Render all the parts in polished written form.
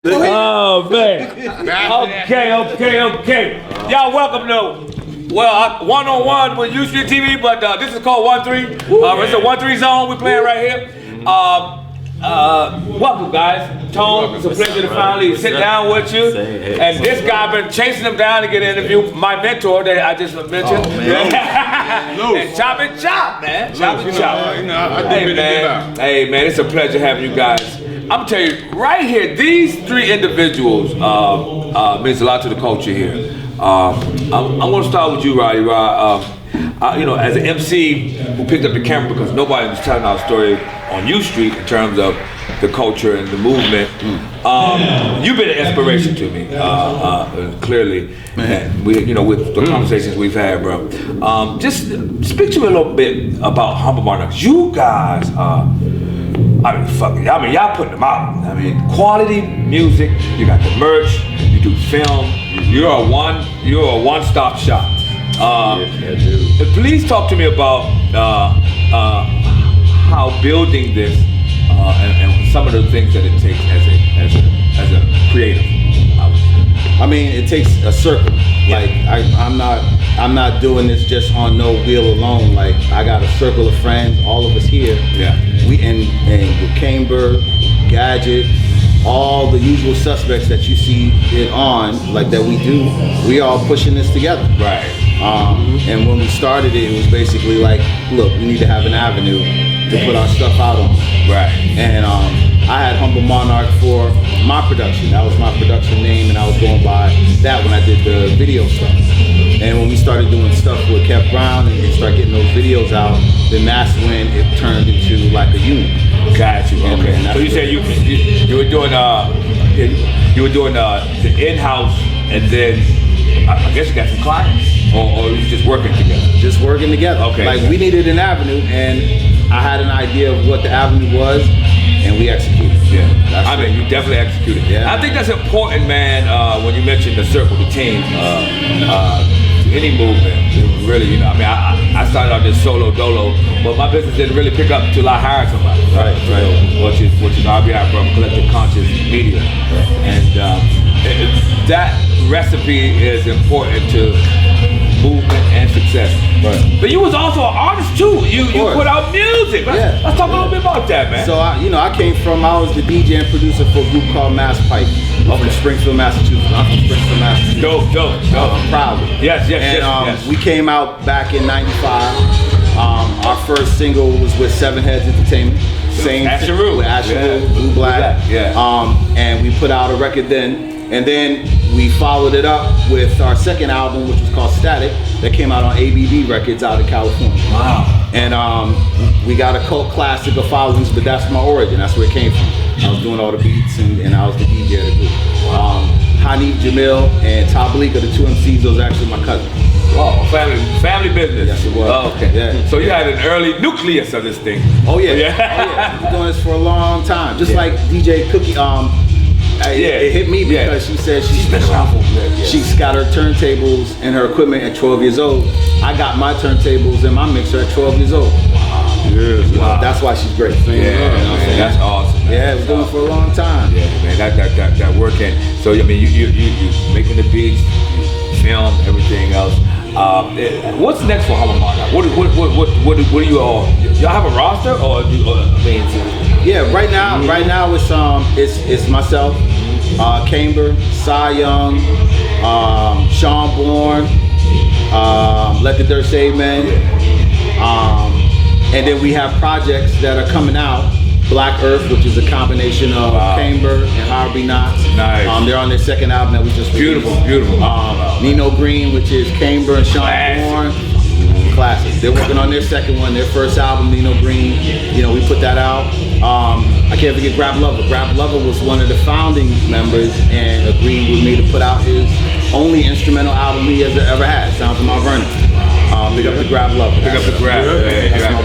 Oh man. Okay. Y'all welcome to one-on-one with U Street TV, but this is called 1-3. It's a 1-3 zone we playing right here. Welcome guys. Tone, it's a pleasure to finally sit down with you. And this guy been chasing him down to get an interview. My mentor that I just mentioned. And chop and chop, man. Chop and chop. Hey man, it's a pleasure having you guys. I'm telling you, right here, these three individuals means a lot to the culture here. I'm gonna start with you, Roddy. As an MC who picked up the camera because nobody was telling our story on U Street in terms of the culture and the movement. You've been an inspiration to me, clearly. And with the conversations we've had, bro. Just speak to me a little bit about Humble Monarchs. You guys y'all putting them out. I mean, quality music. You got the merch. You do film. You're a one-stop shop. Please talk to me about how building this and some of the things that it takes as a creative. I mean, it takes a circle. Like I'm not doing this just on no wheel alone. Like I got a circle of friends, all of us here. Yeah. We and with Camber, Gadget, all the usual suspects that you see it on, like that we do. We all pushing this together. Right. And when we started it was basically like, look, we need to have an avenue to put our stuff out on. Right. And I had Humble Monarch for my production. That was my production name, and I was going by that when I did the video stuff. And when we started doing stuff with Kev Brown and started getting those videos out, then that's when it turned into like a unit. Got you. Okay. So you said you were doing the in-house, and then I guess you got some clients, or you just working together? Just working together. Okay. Like we needed an avenue, and I had an idea of what the avenue was, and we executed. Yeah, you definitely executed. Yeah. I think that's important, man. When you mentioned the circle, the team, any movement, really, I started out this solo dolo, but my business didn't really pick up until I hired somebody. Right. Which is RBI from Collective Conscious Media, and that recipe is important to movement and success. Right. But you was also an artist too. You put out music. Let's talk a little bit about that, man. So I was the DJ and producer for a group called Mass Pipe. From Springfield, Massachusetts. I'm from Springfield, Massachusetts. Dope. I'm proud of it. Yes. We came out back in '95. Our first single was with Seven Heads Entertainment. Asheru. With Asheru, Blue Black. And we put out a record then. And then we followed it up with our second album, which was called Static, that came out on ABB Records out of California. Wow. And we got a cult classic of followings, but that's my origin. That's where it came from. I was doing all the beats, and I was the DJ of the group. Hanif Jamil and Tablik are the two MCs. Those are actually my cousins. Wow, family business. Yes, it was. Oh, okay. Yeah. So you had an early nucleus of this thing. Oh yeah. We've been doing this for a long time. Just like DJ Cookie. It hit me because she said she got her turntables and her equipment at 12 years old. I got my turntables and my mixer at 12 years old. Wow. That's why she's great. That's awesome. Man. Yeah, we've been doing it for a long time. Yeah, man, that working. So you making the beats, you film, everything else. What's next for Humble Monarch? What do you all have a roster or Yeah, right now it's myself, Camber, Cy Young, Sean Bourne, Let the Dirt Save Men, and then we have projects that are coming out. Black Earth, which is a combination of Camber and Harvey Knotts. Nice. They're on their second album that we just released. Beautiful. Nino Green, which is Camber and Sean Bourne. Classic. They're working on their second one, their first album, Nino Green. We put that out. I can't forget Grab Lover. Grab Lover was one of the founding members and agreed with me to put out his only instrumental album he has ever had, Sounds of Mount Vernon. Pick up the Grab Lover. That's my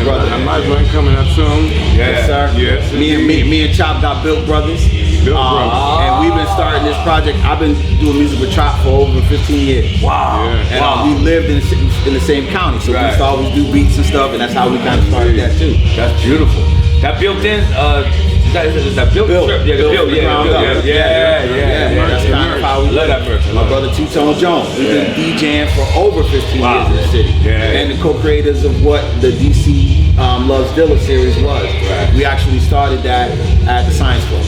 brother. And my joint coming up soon. Yes, sir. Yes. Me and Chop got Built Brothers. And we've been starting this project. I've been doing music with Chop for over 15 years. Wow. And we lived in the same county, so we used to always do beats and stuff, and that's how we kind of started that too. That's beautiful. That built in It's a built trip. Yeah, man. That's kind of how we love that merch. My brother T-Tone Jones, we've been DJing for over 15 years in the city. And the co-creators of what the DC Loves Dilla series was. We actually started that at the Science Club.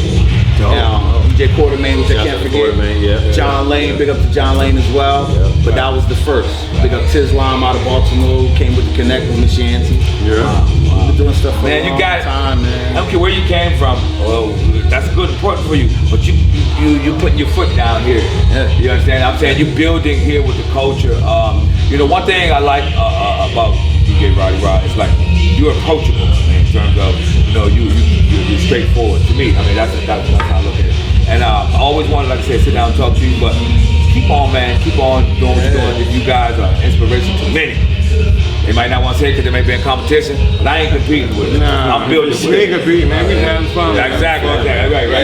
DJ Quartermain, which I can't forget. John Lane, big up to John Lane as well. But that was the first. Big up Tislam out of Baltimore, came with the Connect with Miss Yancy. We've been doing stuff for a long time, man. I don't care where you came from. Well, that's good, important for you. But you putting your foot down here. You understand? I'm saying you building here with the culture. You know, one thing I like about DJ Roddy Rod is like you're approachable in terms of you're straightforward to me. I mean that's how I look at it. And I always wanted, like I said, sit down and talk to you. But keep on, man. Keep on doing what you're doing. You guys are inspiration to many. They might not want to say it because they may be in competition, but I ain't competing with it. I'm building with it. We ain't competing, man. We having fun. Exactly. Right.